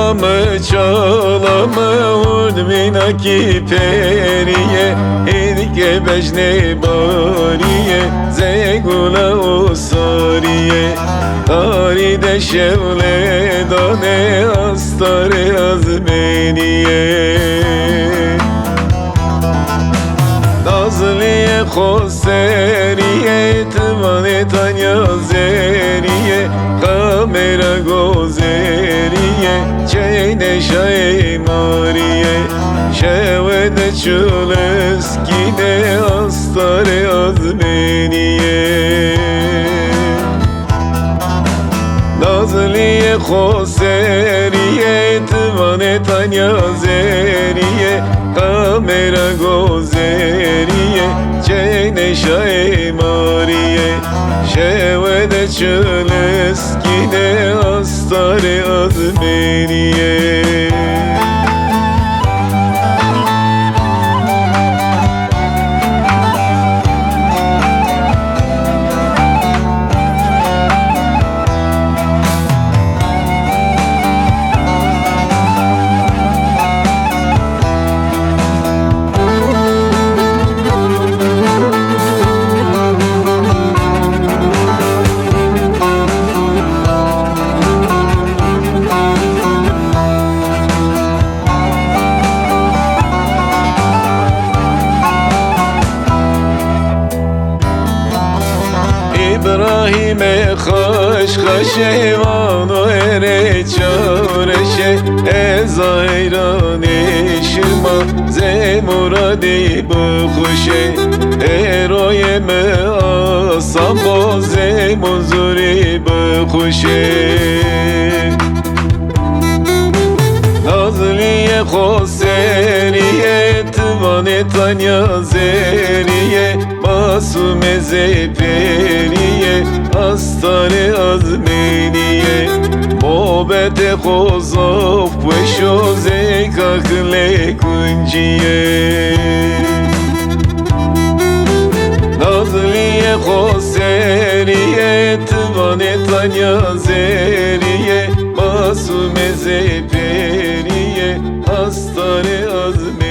çalamı çalamı Ulmina ki periye Edike bejne bariye Zegula usariye Aride şevle dane Astare azmeniye Nazliye khoseriye Tmane tanya zeriye Kamera gozeriye Çeyne şaye mariye Şevede çuleskine Astare azmeniye Nazliye khoseriye Tmane tanya zeriye Kamera gozeriye Çeyne şaye mariye Şevede çuleskine Astare azmeniye İbrahim'e hoş kaşevano ere çareşe Ezayran eşima zemuradi bıhuşe Eroyeme asam boze muzuri bıhuşe Nazliye khoseriye Tmane tanya zeriye Masume zeperiye Astare azmeniye Mobete khozof Pweşo zekakle kunciye Nazliye khoseriye Tmane tanya zeriye Masume zeperiye Astare azmeniye